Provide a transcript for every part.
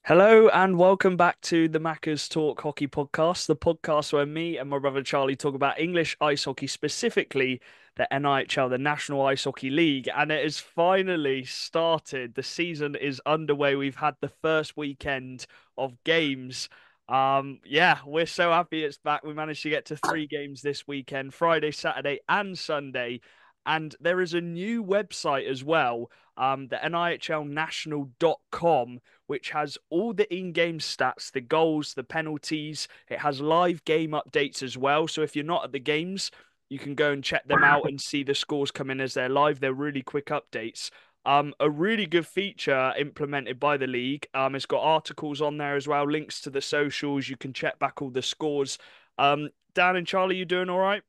Hello and welcome back to the Macca's Talk Hockey Podcast, the podcast where me and my brother Charlie talk about English ice hockey, specifically the NIHL, the National Ice Hockey League, and it has finally started. The season is underway. We've had the first weekend of games. Yeah, we're so happy it's back. We managed to get to three games this weekend, Friday, Saturday, and Sunday. And there is a new website as well, the NIHLnational.com, which has all the in-game stats, the goals, the penalties. It has live game updates as well. So if you're not at the games, you can go and check them out and see the scores come in as they're live. They're really quick updates. A really good feature implemented by the league. It's got articles on there as well, links to the socials. You can check back all the scores. Dan and Charlie, you doing all right?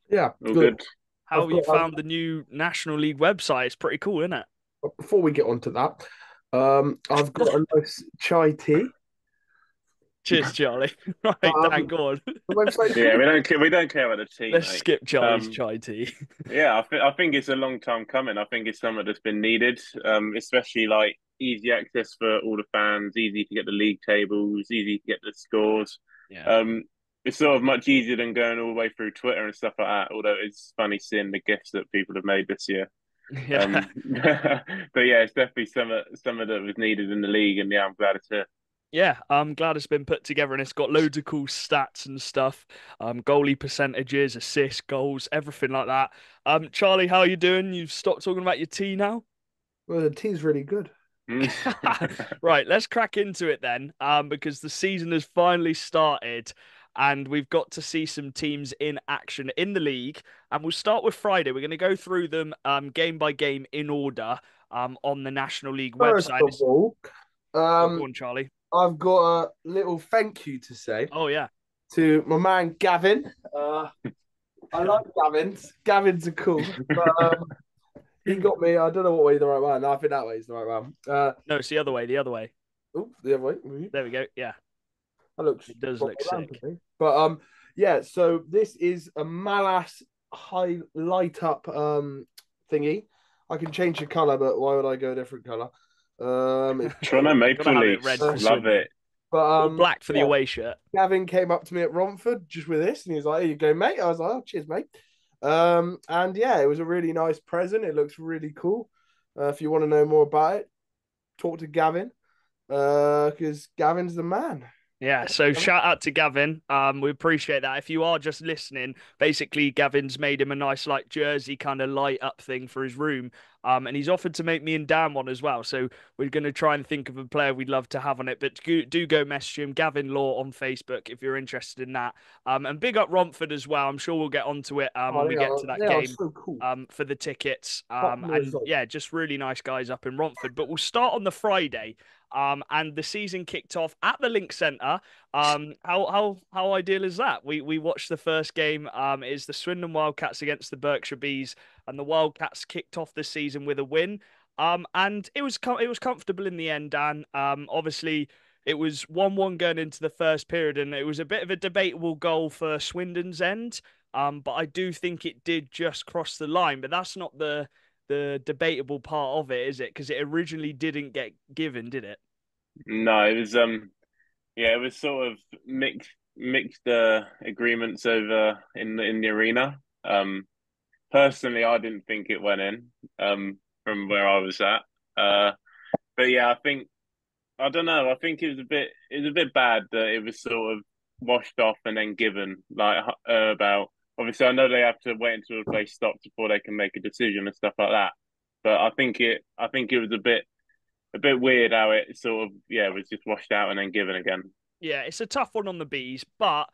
Yeah, All good. good. How I've have got you found the new National League website? It's pretty cool, isn't it? before we get on to that, I've got a nice chai tea. Cheers, Charlie. Right, Dan, Um, go on. the website's Yeah, good. we don't care about the team, Let's mate. skip Charlie's Um, chai tea. yeah, I think it's a long time coming. I think it's something that's been needed, especially like easy access for all the fans, easy to get the league tables, easy to get the scores. Yeah. Um, it's sort of much easier than going all the way through Twitter and stuff like that. Although it's funny seeing the gifts that people have made this year. Yeah. But yeah, it's definitely some of that was needed in the league, and yeah, I'm glad it's here. Yeah, I'm glad it's been put together and it's got loads of cool stats and stuff. Goalie percentages, assists, goals, everything like that. Charlie, how are you doing? You've stopped talking about your tea now? Well, the tea's really good. Mm. Right, let's crack into it then. Because the season has finally started and we've got to see some teams in action in the league. And we'll start with Friday. We're going to go through them game by game in order on the National League First website. of all, Oh, go um, on, Charlie. I've got a little thank you to say Oh, yeah. to my man Gavin. I like Gavin. Gavin's a cool, but he got me. I don't know what way the right one. No, I think that way is the right one. No, it's the other way, the other way. Oh, the other way. There we go. Yeah, That looks it does proper look round to sick. me. But yeah. So this is a Malas high light up thingy. I can change the color, but why would I go a different color? It's Toronto Gotta Maple have it red Leafs, for love Swindon. it. but Or black for the yeah. away shirt. Gavin came up to me at Romford just with this, and he was like, "Here you go, mate." I was like, "Oh, cheers, mate." And yeah, it was a really nice present. It looks really cool. If you want to know more about it, talk to Gavin. Because Gavin's the man. Yeah, so shout out to Gavin. We appreciate that. If you are just listening, basically Gavin's made him a nice like jersey kind of light up thing for his room. And he's offered to make me and Dan one as well. So we're gonna try and think of a player we'd love to have on it. But do go message him, Gavin Law on Facebook if you're interested in that. And big up Romford as well. I'm sure we'll get onto it Oh, when we get to that they are game. so cool. For the tickets. Popular as And well. yeah, just really nice guys up in Romford. But we'll start on the Friday. And the season kicked off at the Link Centre. How ideal is that? We watched the first game. Is the Swindon Wildcats against the Berkshire Bees, and the Wildcats kicked off the season with a win. And it was comfortable in the end, Dan. Obviously. It was 1-1 going into the first period, and it was a bit of a debatable goal for Swindon's end. But I do think it did just cross the line. But that's not the debatable part of it, is it? Because it originally didn't get given, did it? No, it was yeah, it was sort of mixed agreements over in the arena. Personally, I didn't think it went in from where I was at. But yeah, I don't know. I think it was a bit bad that it was sort of washed off and then given like about. Obviously, I know they have to wait until the play stops before they can make a decision and stuff like that. But I think it was a bit weird how it sort of was just washed out and then given again. Yeah, it's a tough one on the bees, but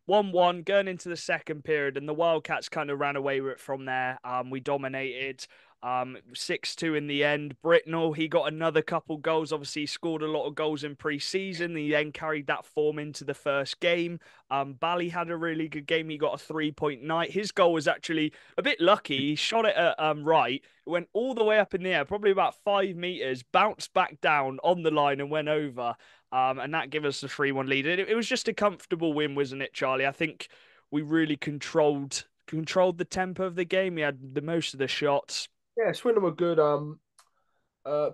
1-1 going into the second period, and the Wildcats kind of ran away with it from there. We dominated. 6-2 in the end. Britnell, he got another couple goals. Obviously, he scored a lot of goals in pre-season. He then carried that form into the first game. Bally had a really good game. He got a 3-point night. His goal was actually a bit lucky. He shot it at right. It went all the way up in the air, probably about 5 meters, bounced back down on the line and went over. And that gave us the 3-1 lead. It was just a comfortable win, wasn't it, Charlie? I think we really controlled the tempo of the game. We had the most of the shots. Yeah, Swindon were good.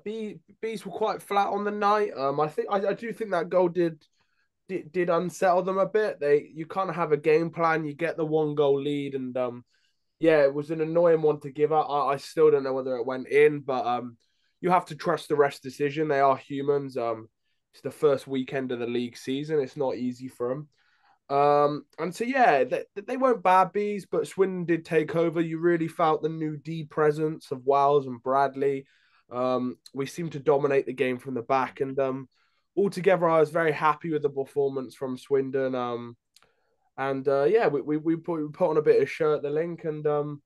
Bees were quite flat on the night. I do think that goal did unsettle them a bit. You kind of have a game plan. You get the 1 goal lead, and yeah, it was an annoying one to give up. I still don't know whether it went in, but you have to trust the rest decision. They are humans. It's the first weekend of the league season. It's not easy for them. And so yeah, they weren't bad bees, but Swindon did take over. You really felt the new D presence of Wells and Bradley. We seemed to dominate the game from the back, and altogether, I was very happy with the performance from Swindon. And yeah, we put on a bit of show at the link, and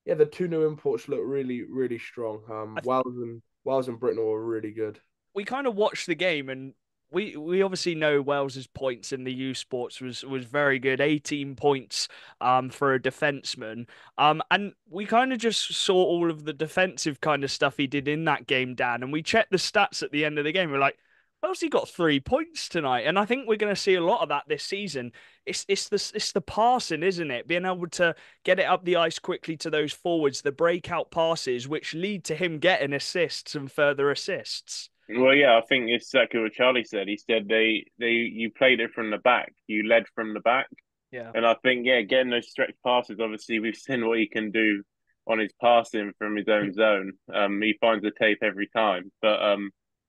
yeah, the 2 new imports look really really strong. Wells and Britnell were really good. We kind of watched the game, and we obviously know Wales's points in the U Sports was very good, 18 points for a defenseman. And we kind of just saw all of the defensive kind of stuff he did in that game, Dan, and we checked the stats at the end of the game. We're like, Wales, he got 3 points tonight, and I think we're going to see a lot of that this season. It's the passing, isn't it? Being able to get it up the ice quickly to those forwards, the breakout passes, which lead to him getting assists and further assists. Well, yeah, I think it's exactly what Charlie said. He said you played it from the back, you led from the back, Yeah. and I think yeah, getting those stretch passes. Obviously, we've seen what he can do on his passing from his own zone. He finds the tape every time, but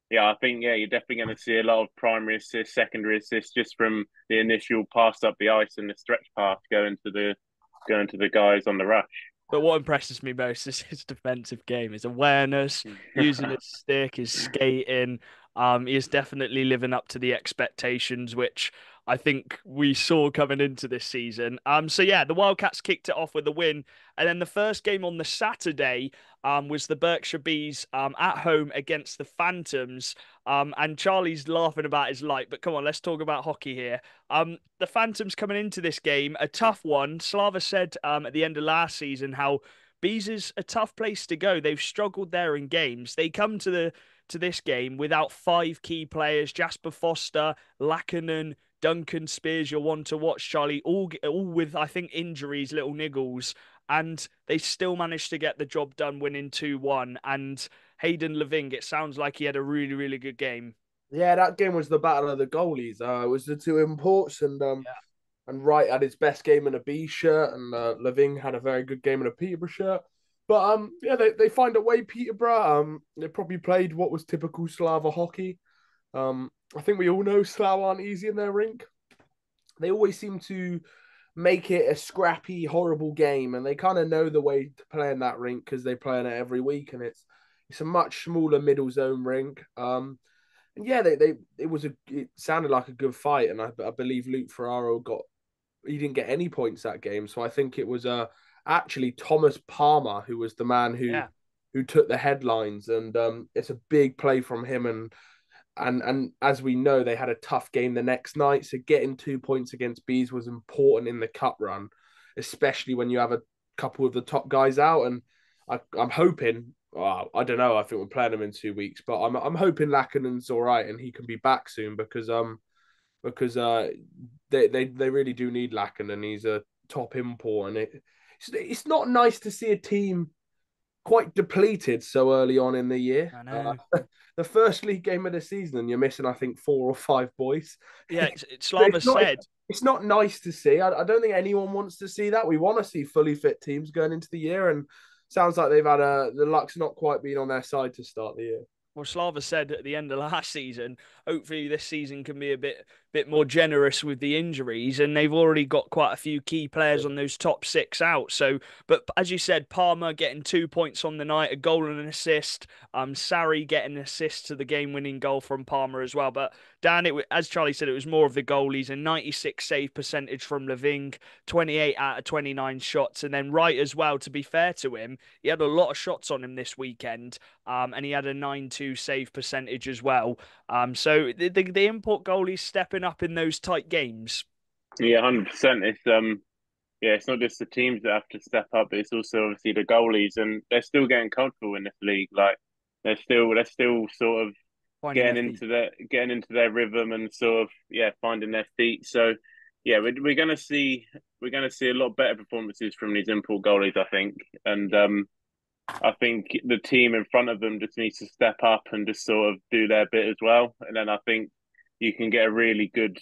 yeah, I think yeah, you're definitely going to see a lot of primary assists, secondary assists just from the initial pass up the ice and the stretch pass going to the guys on the rush. But what impresses me most is his defensive game, his awareness, using his stick, his skating. He is definitely living up to the expectations, which I think we saw coming into this season. So yeah, the Wildcats kicked it off with a win, and then the first game on the Saturday, was the Berkshire Bees, at home against the Phantoms. And Charlie's laughing about his light, but come on, let's talk about hockey here. The Phantoms coming into this game, a tough one. Slava said at the end of last season how Bees is a tough place to go. They've struggled there in games. They come to this game without 5 key players: Jasper Foster, Lackinen, Duncan Spears. You're one to watch, Charlie. All with, I think, injuries, little niggles, and they still managed to get the job done, winning 2-1. And Hayden Leving, it sounds like he had a really really good game. Yeah, that game was the battle of the goalies. It was the 2 imports, and Wright had his best game in a B shirt, and Leving had a very good game in a Peterborough shirt. But yeah, they find a way. Peterborough, they probably played what was typical Slava hockey. I think we all know Slough aren't easy in their rink. They always seem to make it a scrappy, horrible game, and they kind of know the way to play in that rink because they play in it every week, and it's a much smaller middle zone rink. And yeah, it sounded like a good fight, and I believe Luke Ferraro he didn't get any points that game, so I think it was actually Thomas Palmer who was the man Yeah. who took the headlines, and it's a big play from him, and as we know, they had a tough game the next night, so getting 2 points against Bees was important in the cup run, especially when you have a couple of the top guys out, and I'm hoping. Well, I don't know. I think we're playing him in 2 weeks, but I'm hoping Lackinen's all right and he can be back soon because they really do need Lackinen. He's a top import, and it's not nice to see a team quite depleted so early on in the year. I know. The first league game of the season, and you're missing, I think, 4 or 5 boys. Yeah, Slava said. It's not nice to see. I don't think anyone wants to see that. We want to see fully fit teams going into the year, and sounds like they've had the luck's not quite been on their side to start the year. Well, Slava said at the end of last season, hopefully this season can be a bit more generous with the injuries, and they've already got quite a few key players on those top 6 out. So, but as you said, Palmer getting 2 points on the night, a goal and an assist. Sarri getting an assist to the game-winning goal from Palmer as well. But Dan, as Charlie said, it was more of the goalies. A 96 save percentage from Leving, 28 out of 29 shots, and then Wright as well. To be fair to him, he had a lot of shots on him this weekend, and he had a 9-2 save percentage as well. So the import goalies stepping up in those tight games. Yeah, 100%. It's yeah, it's not just the teams that have to step up, but it's also obviously the goalies, and they're still getting comfortable in this league. Like they're still sort of getting into their rhythm and sort of finding their feet. So yeah, we're gonna see a lot better performances from these import goalies, I think, and I think the team in front of them just needs to step up and just sort of do their bit as well. And then I think you can get a really good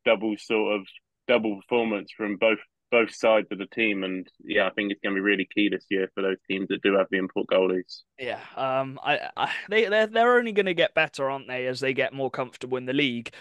double sort of double performance from both sides of the team. And yeah, I think it's going to be really key this year for those teams that do have the import goalies. Yeah, they're only going to get better, aren't they, as they get more comfortable in the league.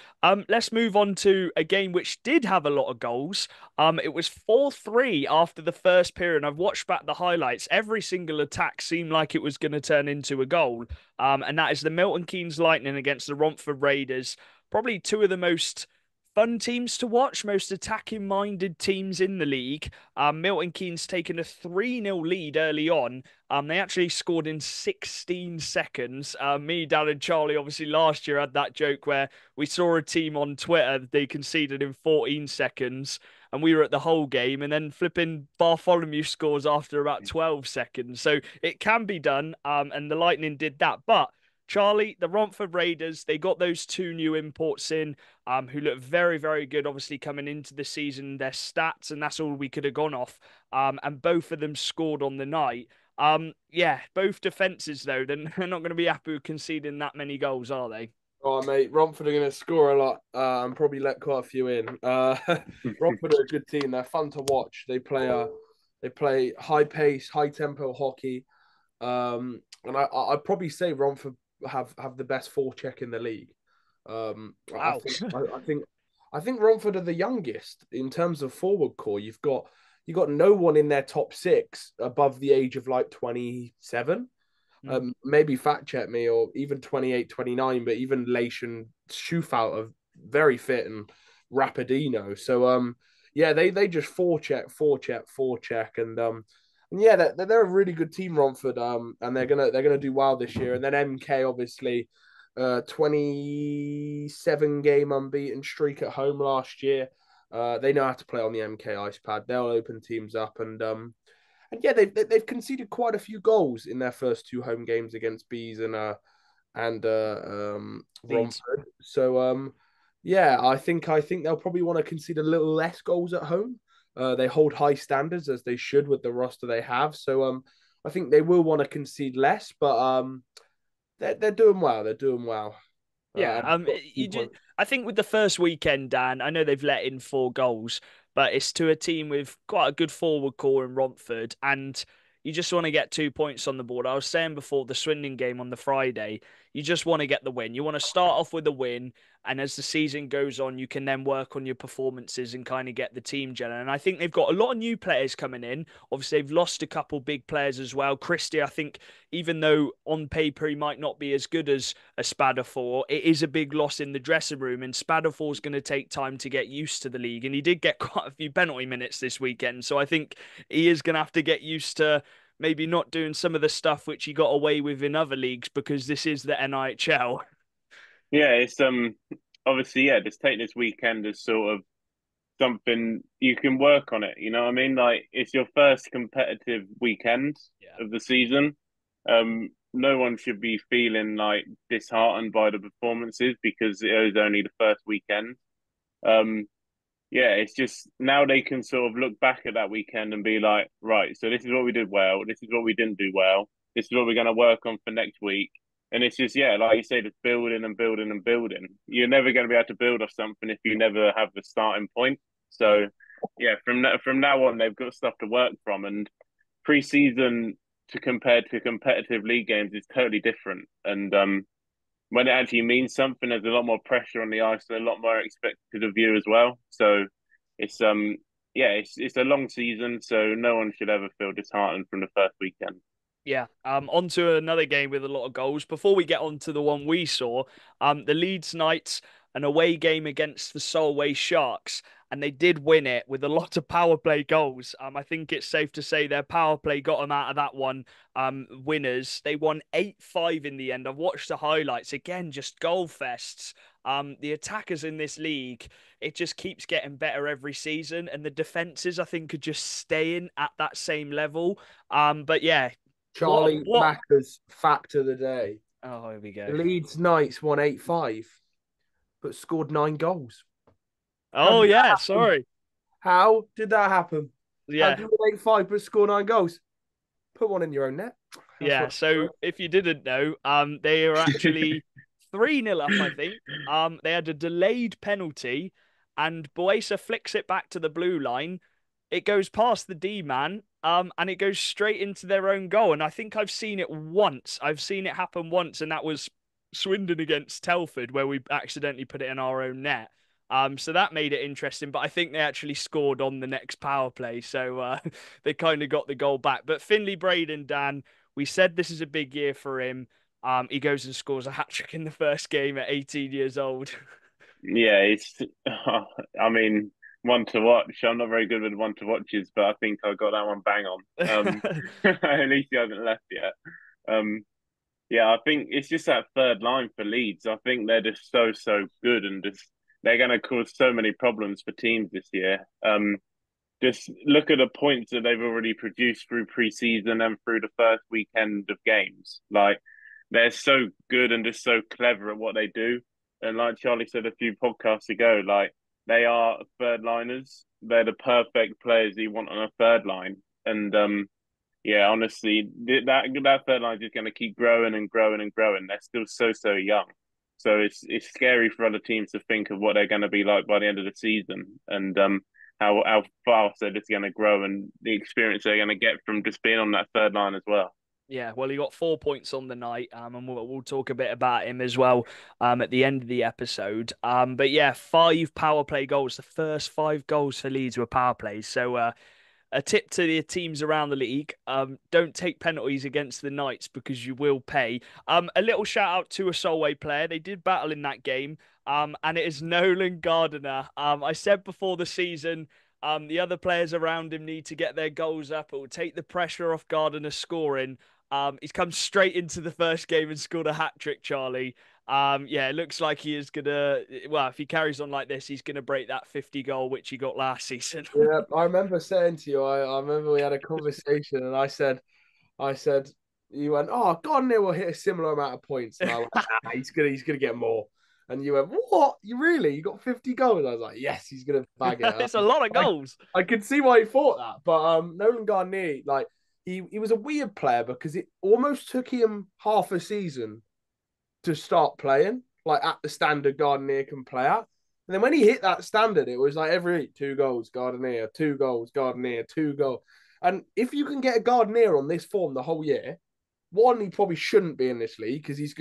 Let's move on to a game which did have a lot of goals. It was 4-3 after the first period. I've watched back the highlights. Every single attack seemed like it was going to turn into a goal. And that is the Milton Keynes Lightning against the Romford Raiders. Probably two of the most fun teams to watch, most attacking minded teams in the league. Milton Keynes taking a 3-0 lead early on. They actually scored in 16 seconds. Me, Dan, and Charlie obviously last year had that joke where we saw a team on Twitter, they conceded in 14 seconds, and we were at the whole game, and then flipping Bartholomew scores after about 12 seconds. So it can be done, and the Lightning did that. But Charlie, the Romford Raiders, they got those two new imports in, who look very, very good, obviously, coming into the season, their stats, and that's all we could have gone off. And both of them scored on the night. Yeah, both defenses though, they're not going to be happy with conceding that many goals, are they? Oh, mate, Romford are going to score a lot and probably let quite a few in. Romford are a good team. They're fun to watch. They play high pace, high tempo hockey. And I'd probably say Romford have the best forecheck in the league. I Wow. think I think Romford are the youngest in terms of forward core. You've got no one in their top six above the age of like 27. Mm. Maybe fact check me, or even 28, 29. But even Lation Shoofout are very fit and Rapidino. So yeah, they just forecheck, and yeah, they're a really good team, Romford. And they're gonna do well this year. And then MK obviously, 27 game unbeaten streak at home last year. They know how to play on the MK ice pad. They'll open teams up, and yeah, they've conceded quite a few goals in their first two home games against Bees and Leeds. Romford. So yeah, I think they'll probably want to concede a little less goals at home. They hold high standards as they should with the roster they have. So I think they will want to concede less, but they're doing well. They're doing well. Yeah, And I think with the first weekend, Dan, I know they've let in 4 goals, but it's to a team with quite a good forward core in Romford, and you just want to get 2 points on the board. I was saying before the Swindon game on the Friday, you just want to get the win. You want to start off with a win, and as the season goes on, you can then work on your performances and kind of get the team gelling. And I think they've got a lot of new players coming in. Obviously, they've lost a couple big players as well. Christie, I think, even though on paper he might not be as good as a Spadafor, it is a big loss in the dressing room, and Spadafor's going to take time to get used to the league. And he did get quite a few penalty minutes this weekend, so I think he is going to have to get used to maybe not doing some of the stuff which he got away with in other leagues because this is the NIHL. Yeah, it's obviously, yeah, just take this weekend as sort of something you can work on it. You know what I mean? Like it's your first competitive weekend Yeah. of the season. No one should be feeling like disheartened by the performances because it was only the first weekend. Um, yeah, it's just now they can sort of look back at that weekend and be like, right, so this is what we did well, this is what we didn't do well, this is what we're going to work on for next week. And it's just, yeah, like you say, just building and building and building. You're never going to be able to build off something if you never have the starting point. So, yeah, from now on, they've got stuff to work from. And pre-season to compare to competitive league games is totally different. And when it actually means something, there's a lot more pressure on the ice and a lot more expected of you as well. So it's yeah, it's a long season, so no one should ever feel disheartened from the first weekend. Yeah. On to another game with a lot of goals. Before we get on to the one we saw, the Leeds Knights, an away game against the Solway Sharks, and they did win it with a lot of power play goals. I think it's safe to say their power play got them out of that one. Winners. They won 8-5 in the end. I've watched the highlights again, just goal fests. The attackers in this league, it just keeps getting better every season, and the defenses I think are just staying at that same level. But yeah, Charlie what? Macca's fact of the day: Oh, here we the go. Leeds Knights won 8-5, but scored 9 goals. How Oh did that yeah, happen? sorry. How did that happen? How Yeah, do you win 8-5 but score 9 goals? put one in your own net. That's Yeah, what. so if you didn't know, they are actually 3-0 up, I think. They had a delayed penalty, and Boesa flicks it back to the blue line. It goes past the D man, and it goes straight into their own goal. And I think I've seen it once. I've seen it happen once, and that was Swindon against Telford, where we accidentally put it in our own net. So that made it interesting, but I think they actually scored on the next power play, so they kind of got the goal back. But Finley Braden, Dan, we said this is a big year for him. He goes and scores a hat trick in the first game at 18 years old. Yeah, it's. I mean, one to watch. I'm not very good with one to watches, but I think I got that one bang on. At least he hasn't left yet. Um, yeah, I think it's just that third line for Leeds. I think they're just so good, and just they're going to cause so many problems for teams this year. Just look at the points that they've already produced through pre-season and through the first weekend of games. Like they're so good and just so clever at what they do. And like Charlie said a few podcasts ago, like they are third liners. They're the perfect players you want on a third line. And yeah, honestly, that third line is just going to keep growing and growing and growing. They're still so young, so it's scary for other teams to think of what they're going to be like by the end of the season, and how fast they're just going to grow and the experience they're going to get from just being on that third line as well. Yeah, well, he got 4 points on the night, and we'll talk a bit about him as well, at the end of the episode. But yeah, 5 power play goals. The first 5 goals for Leeds were power plays. So a tip to the teams around the league: don't take penalties against the Knights because you will pay. A little shout out to a Solway player. They did battle in that game. And it is Nolan Gardiner. I said before the season, the other players around him need to get their goals up. It will take the pressure off Gardiner scoring. He's come straight into the first game and scored a hat trick, Charlie. Yeah, it looks like he is gonna. Well, if he carries on like this, he's gonna break that 50 goal which he got last season. Yeah, I remember saying to you, I remember we had a conversation, and I said, you went, oh, Gardner will hit a similar amount of points, and I went, nah, he's gonna get more. And you went, what? You really? You got 50 goals? I was like, yes, he's gonna bag it. It's a lot of goals. I could see why he thought that, but Nolan Gardner, like he was a weird player because it almost took him half a season to start playing, like at the standard Gardner can play at. And then when he hit that standard, it was like every week, 2 goals, Gardner, 2 goals, Gardner, 2 goals. And if you can get a Gardner on this form the whole year, one, he probably shouldn't be in this league because he's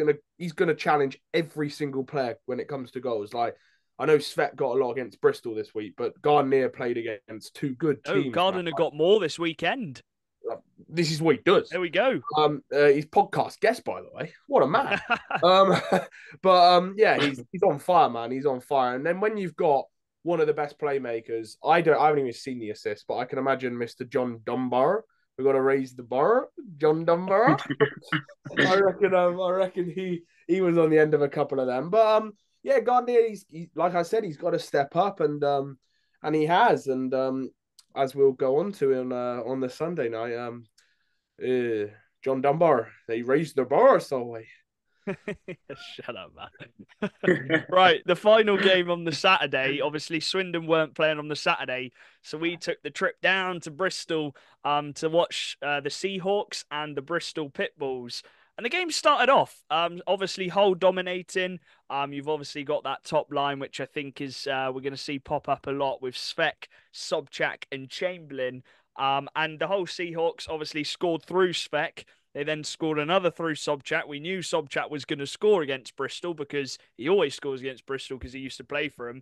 gonna challenge every single player when it comes to goals. Like I know Svet got a lot against Bristol this week, but Gardner played against 2 good Oh, teams. Gardiner got more this weekend. This is what he does. There we go. His podcast guest, by the way. What a man. Yeah, he's on fire, man. He's on fire. And then when you've got one of the best playmakers, I haven't even seen the assist, but I can imagine Mr. John Dunbar. We've got to raise the bar, John Dunbar. I reckon he was on the end of a couple of them. But yeah, Gardner, he's like I said, he's got to step up, and he has, and as we'll go on to on the Sunday night, John Dunbar, they raised the bar so way. Shut up, man. Right, the final game on the Saturday. Obviously, Swindon weren't playing on the Saturday, so we took the trip down to Bristol to watch the Seahawks and the Bristol Pitbulls. And the game started off, obviously Hull dominating. You've obviously got that top line, which I think is we're going to see pop up a lot with Svek, Sobchak, and Chamberlain. And the whole Seahawks obviously scored through Svek. They then scored another through Sobchak. We knew Sobchak was going to score against Bristol because he always scores against Bristol because he used to play for him.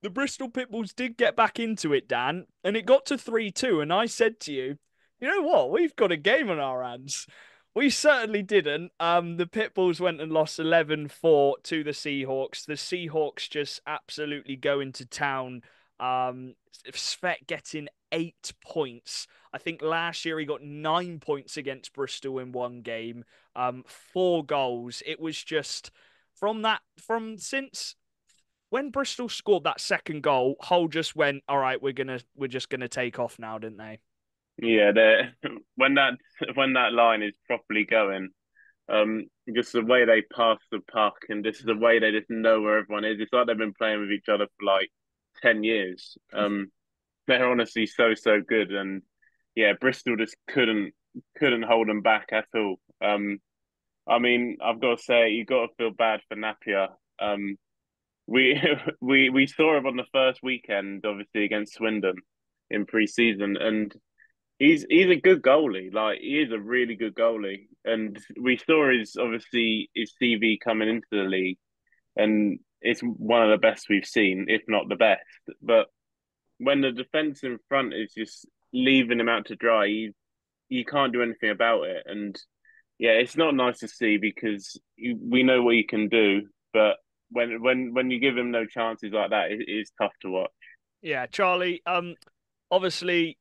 The Bristol Pitbulls did get back into it, Dan, and it got to 3-2. And I said to you, you know what? We've got a game on our hands. We certainly didn't. The Pitbulls went and lost 11-4 to the Seahawks. The Seahawks just absolutely go into town. Svet getting 8 points. I think last year he got 9 points against Bristol in one game. 4 goals. It was just from since when Bristol scored that second goal, Hull just went, all right, we're just gonna take off now, didn't they? Yeah, when that line is properly going, just the way they pass the puck and just the way they just know where everyone is. It's like they've been playing with each other for like 10 years. They're honestly so good, and yeah, Bristol just couldn't hold them back at all. I mean, I've got to say, you got to feel bad for Napier. We we saw him on the first weekend, obviously against Swindon in pre-season, and he's a good goalie. Like he is a really good goalie, and we saw his obviously his CV coming into the league, and it's one of the best we've seen, if not the best. But when the defense in front is just leaving him out to dry, you can't do anything about it. And yeah, it's not nice to see because we know what he can do, but when you give him no chances like that, it is tough to watch. Yeah, Charlie. Obviously,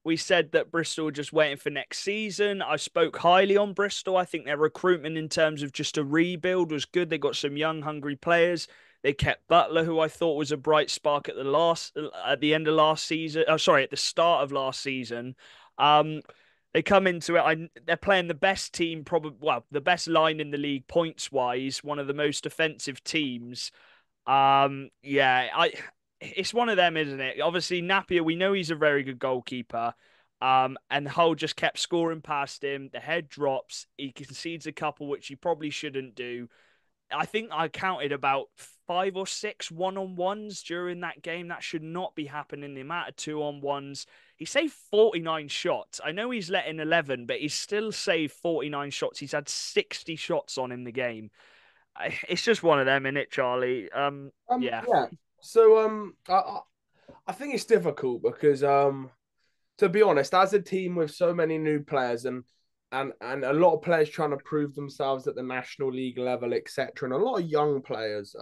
we said that Bristol were just waiting for next season. I spoke highly on Bristol. I think their recruitment in terms of just a rebuild was good. They got some young, hungry players. They kept Butler, who I thought was a bright spark at the end of last season. Oh, sorry, at the start of last season. Um, they come into it. They're playing the best team, probably well, the best line in the league points wise. One of the most offensive teams. Yeah, it's one of them, isn't it? Obviously, Napier, we know he's a very good goalkeeper. And Hull just kept scoring past him. The head drops. He concedes a couple, which he probably shouldn't do. I think I counted about 5 or 6 one-on-ones during that game. That should not be happening. The amount of two-on-ones. He saved 49 shots. I know he's let in 11, but he's still saved 49 shots. He's had 60 shots on in the game. It's just one of them, innit, Charlie? Yeah. Yeah. So I think it's difficult because to be honest, as a team with so many new players and a lot of players trying to prove themselves at the National League level, etc., and a lot of young players,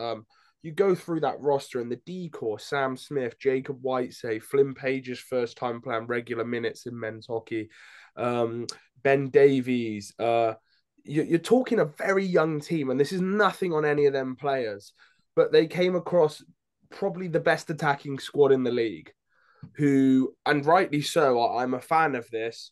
you go through that roster and the decor: Sam Smith, Jacob Whitesay, Flynn Page's first time playing regular minutes in men's hockey, Ben Davies. You're talking a very young team, and this is nothing on any of them players, but they came across probably the best attacking squad in the league, who, and rightly so, I'm a fan of this.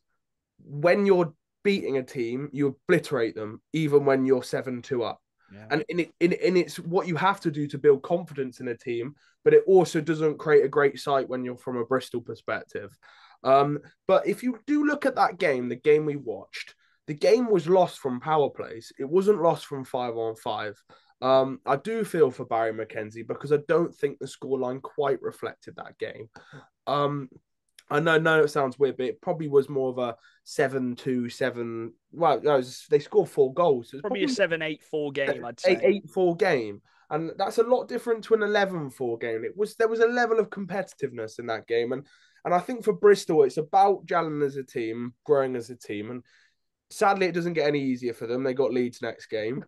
When you're beating a team, you obliterate them, even when you're 7-2 up. Yeah. And it's what you have to do to build confidence in a team, but it also doesn't create a great sight when you're from a Bristol perspective. But if you do look at that game, the game we watched, the game was lost from power plays. It wasn't lost from 5-on-5. I do feel for Barry McKenzie because I don't think the scoreline quite reflected that game. I know it sounds weird, but it probably was more of a 7-2-7. Well, no, they scored 4 goals. So it's Probably a 7-8-4 game, I'd say. 8-4 game. And that's a lot different to an 11-4 game. There was a level of competitiveness in that game. And I think for Bristol, it's about gelling as a team, growing as a team. And sadly, it doesn't get any easier for them. They got Leeds next game.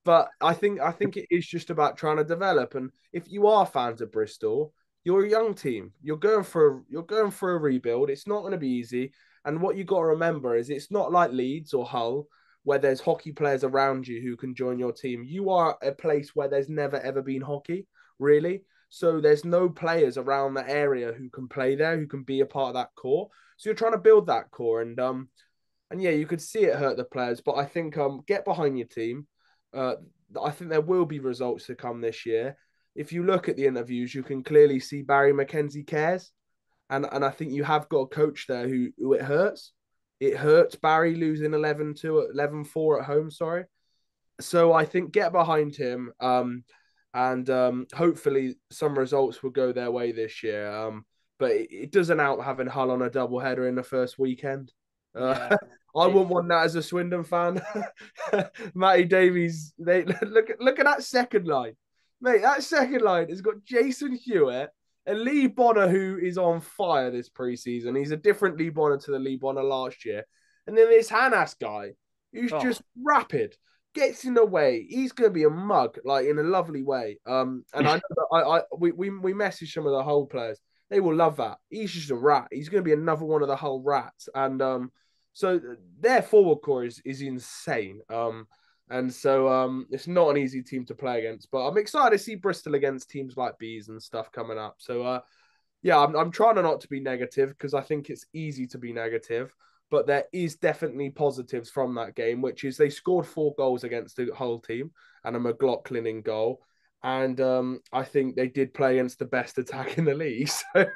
But I think it is just about trying to develop. And if you are fans of Bristol, you're a young team. You're going for a rebuild. It's not going to be easy. And what you got to remember is it's not like Leeds or Hull where there's hockey players around you who can join your team. You are a place where there's never ever been hockey, really. So there's no players around the area who can play there, who can be a part of that core. So you're trying to build that core, and yeah, you could see it hurt the players. But I think get behind your team. I think there will be results to come this year. If you look at the interviews, you can clearly see Barry McKenzie cares. And I think you have got a coach there who it hurts. It hurts Barry losing 11-2 at 11-4 at home, sorry. So I think get behind him, and hopefully some results will go their way this year. But it doesn't out having Hull on a double header in the first weekend. Yeah. I wouldn't want that as a Swindon fan. Matty Davies, look at that second line. Mate, that second line has got Jason Hewitt and Lee Bonner, who is on fire this preseason. He's a different Lee Bonner to the Lee Bonner last year. And then this Hanas guy, who's just rapid, gets in the way. He's going to be a mug, like in a lovely way. And I know that we messaged some of the Hull players. They will love that. He's just a rat. He's going to be another one of the Hull rats. And so their forward core is insane. And so it's not an easy team to play against. But I'm excited to see Bristol against teams like Bees and stuff coming up. So yeah, I'm trying not to be negative because I think it's easy to be negative. But there is definitely positives from that game, which is they scored 4 goals against the Hull team and a McLaughlin in goal. and I think they did play against the best attack in the league. So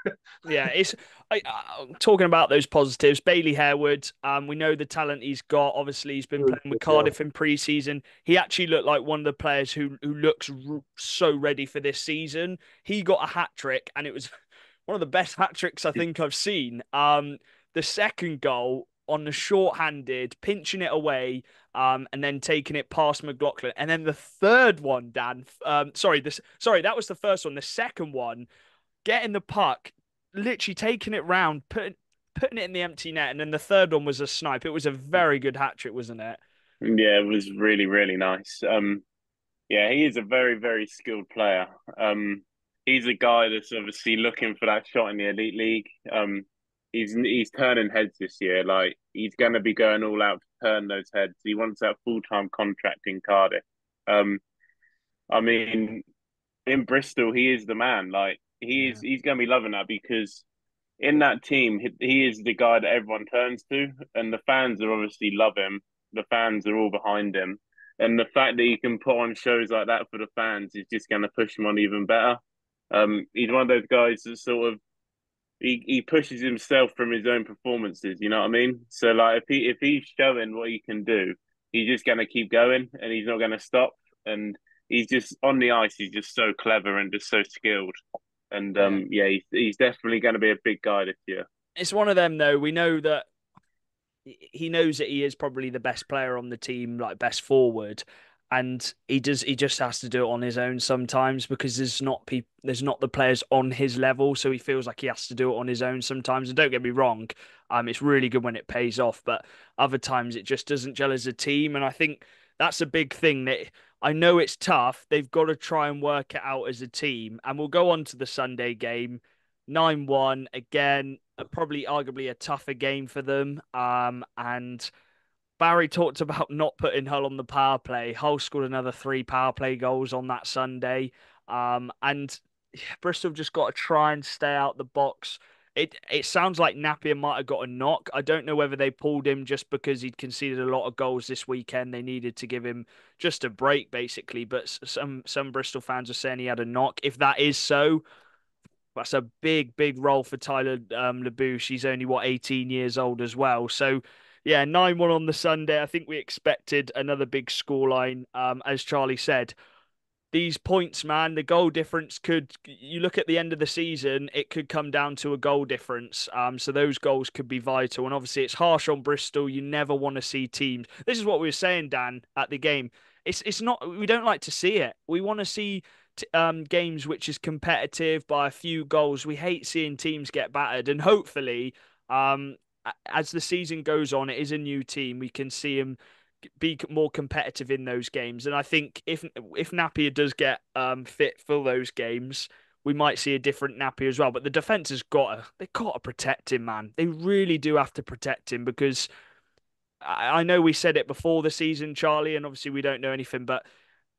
Yeah, it's talking about those positives. Bailey Harewood, we know the talent he's got. Obviously, he's been really playing with good, yeah. Cardiff in pre-season. He actually looked like one of the players who looks so ready for this season. He got a hat trick, and it was one of the best hat tricks I think I've seen. The second goal on the short-handed, pinching it away, and then taking it past McLaughlin, and then the third one, Dan. Sorry, that was the first one. The second one, getting the puck, literally taking it round, putting it in the empty net, and then the third one was a snipe. It was a very good hat trick, wasn't it? Yeah, it was really, really nice. Yeah, he is a very, very skilled player. He's a guy that's obviously looking for that shot in the elite league. He's turning heads this year. Like he's going to be going all out to turn those heads. He wants that full-time contract in Cardiff. Um, I mean, in Bristol, he is the man. Like Yeah. he's going to be loving that because in that team, he is the guy that everyone turns to, and the fans are obviously love him. The fans are all behind him, and the fact that he can put on shows like that for the fans is just going to push him on even better. He's one of those guys that sort of he pushes himself from his own performances. You know what I mean? So like if he's showing what he can do, he's just going to keep going, and he's not going to stop. And he's just on the ice. He's just so clever and just so skilled. And Yeah. yeah, he's definitely going to be a big guy this year. It's one of them though. We know that he knows that he is probably the best player on the team, like best forward, and he just has to do it on his own sometimes because there's not the players on his level, so he feels like he has to do it on his own sometimes. And don't get me wrong, it's really good when it pays off, but other times it just doesn't gel as a team, and I think that's a big thing that I know it's tough. They've got to try and work it out as a team, and we'll go on to the Sunday game. 9-1 again, probably arguably a tougher game for them. And Barry talked about not putting Hull on the power play. Hull scored another 3 power play goals on that Sunday. And yeah, Bristol just got to try and stay out the box. It sounds like Napier might have got a knock. I don't know whether they pulled him just because he'd conceded a lot of goals this weekend. They needed to give him just a break, basically. But some Bristol fans are saying he had a knock. If that is so, that's a big role for Tyler LaBouche. He's only, 18 years old as well. So, yeah, 9-1 on the Sunday. I think we expected another big scoreline. As Charlie said, these points, man, the goal difference you look at the end of the season, it could come down to a goal difference. So those goals could be vital. And obviously, it's harsh on Bristol. You never want to see teams. This is what we were saying, Dan, at the game. It's not, we don't like to see it. We want to see games which is competitive by a few goals. We hate seeing teams get battered. And hopefully, as the season goes on, it is a new team. We can see them be more competitive in those games. And I think if Napier does get fit for those games, we might see a different Napier as well. But the defense has got to protect him, man. They really do have to protect him because I know we said it before the season, Charlie, and obviously we don't know anything, but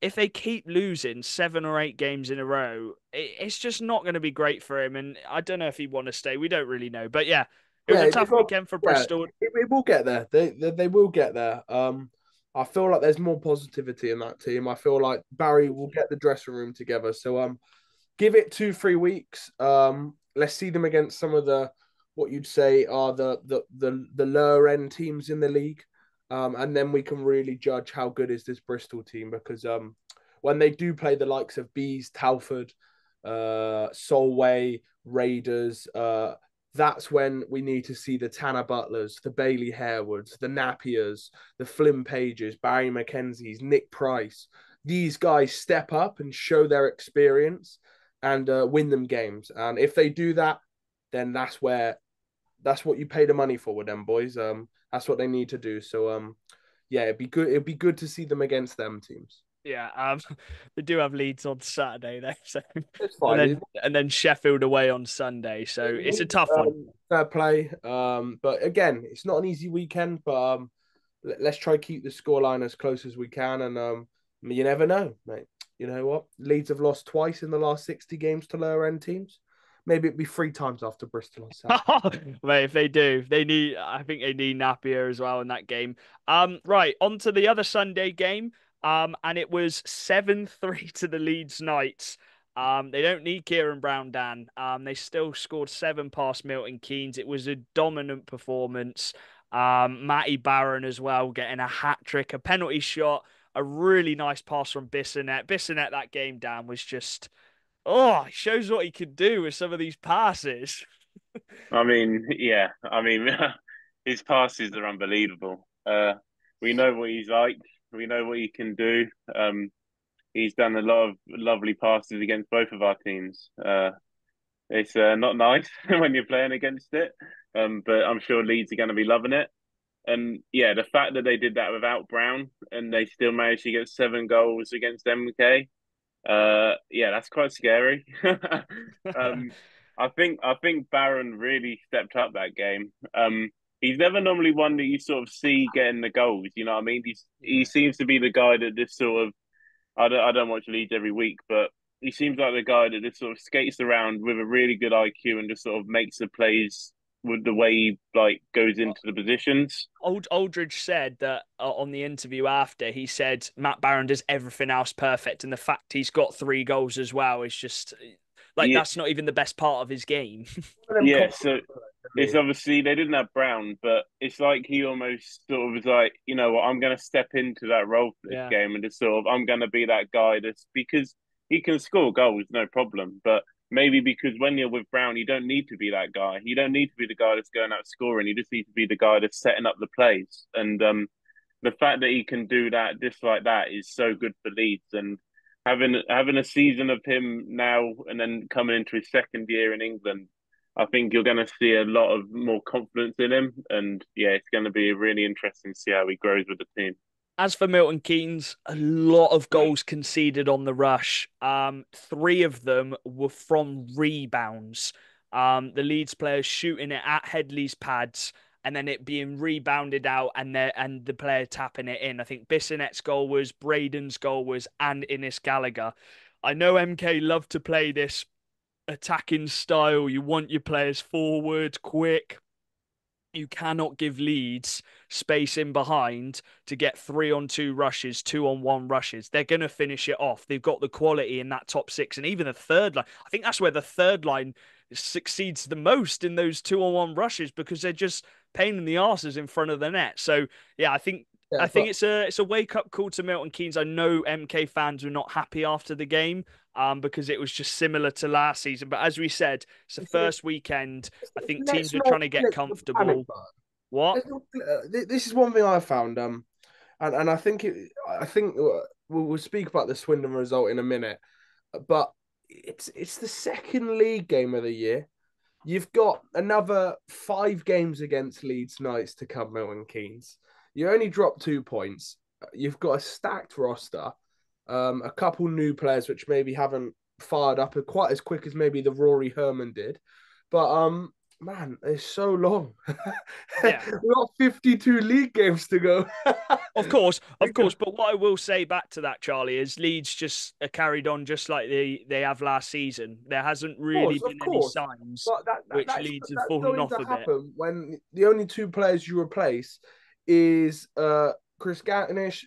if they keep losing 7 or 8 games in a row, it's just not going to be great for him. And I don't know if he want to stay. We don't really know. But yeah, it was a Yeah, they've tough got. weekend for Yeah, Bristol. it will get there. They will get there. I feel like there's more positivity in that team. I feel like Barry will get the dressing room together. So give it 2-3 weeks. Let's see them against some of the what you'd say are the lower end teams in the league. And then we can really judge how good is this Bristol team because when they do play the likes of Bees, Talford, Solway, Raiders, that's when we need to see the Tanner Butlers, the Bailey Harewoods, the Napiers, the Flynn Pages, Barry McKenzie's, Nick Price. These guys step up and show their experience and win them games. And if they do that, then that's what you pay the money for with them boys. That's what they need to do. So yeah, it'd be good. It'd be good to see them against them teams. Yeah, they do have Leeds on Saturday though, so It's and fine. then Sheffield away on Sunday. So it's a tough one. Fair play. But again, it's not an easy weekend. But let's try to keep the scoreline as close as we can. And you never know, mate. You know what? Leeds have lost twice in the last 60 games to lower end teams. Maybe it'd be 3 times after Bristol on Saturday. Mate, if they do, I think they need Napier as well in that game. Right, on to the other Sunday game. And it was 7-3 to the Leeds Knights. They don't need Kieran Brown, Dan. They still scored 7 past Milton Keynes. It was a dominant performance. Matty Barron as well, getting a hat trick, a penalty shot, a really nice pass from Bissonette. Bissonette that game, Dan, was just he shows what he could do with some of these passes. I mean, yeah, I mean, his passes are unbelievable. We know what he's like. We know what he can do. He's done a lot of lovely passes against both of our teams. It's not nice when you're playing against it, but I'm sure Leeds are going to be loving it. And yeah, the fact that they did that without Brown and they still managed to get 7 goals against MK, yeah, that's quite scary. um, I think Barron really stepped up that game. He's never normally one that you sort of see getting the goals. You know what I mean? He Yeah. seems to be the guy that just sort of I don't watch Leeds every week, but he seems like the guy that just sort of skates around with a really good IQ and just sort of makes the plays with the way he like goes into the positions. Aldridge said that on the interview after, he said Matt Barron does everything else perfect, and the fact he's got 3 goals as well is just like Yeah, that's not even the best part of his game. One of them yeah. confidence So it's players, obviously they didn't have Brown, but it's like he almost sort of was like, you know what, I'm going to step into that role for this Yeah. game and just sort of I'm going to be that guy that's because he can score goals, no problem. But maybe because when you're with Brown, you don't need to be that guy. You don't need to be the guy that's going out scoring. You just need to be the guy that's setting up the plays. And the fact that he can do that just like that is so good for Leeds. And having a season of him now and then coming into his second year in England, I think you're going to see a lot of more confidence in him, and yeah, it's going to be really interesting to see how he grows with the team. As for Milton Keynes, a lot of goals conceded on the rush. 3 of them were from rebounds. The Leeds players shooting it at Headley's pads and then it being rebounded out and the player tapping it in. I think Bissonette's goal was, Braden's goal was, and Innes Gallagher. I know MK love to play this attacking style. You want your players forward, quick. You cannot give Leeds space in behind to get 3-on-2 rushes, 2-on-1 rushes. They're going to finish it off. They've got the quality in that top 6 and even the third line. I think that's where the third line succeeds the most in those 2-on-1 rushes because they're just pain in the arses in front of the net. So yeah, yeah, I think but it's a wake up call to Milton Keynes. I know MK fans were not happy after the game, because it was just similar to last season. But as we said, it's the first weekend. I think let's teams are not trying to get flip the panic comfortable. button. What? This is one thing I found. And I think we'll speak about the Swindon result in a minute, but it's the second league game of the year. You've got another 5 games against Leeds Knights to come, Milton Keynes. You only dropped 2 points. You've got a stacked roster, a couple new players which maybe haven't fired up quite as quick as maybe the Rory Herman did, but man, it's so long. Yeah. We've got 52 league games to go. Of course. But what I will say back to that, Charlie, is Leeds just are carried on just like they have last season. There hasn't really Of been any course. signs But which Leeds have that's fallen going off to a bit. happen when the only 2 players you replace is Kristanis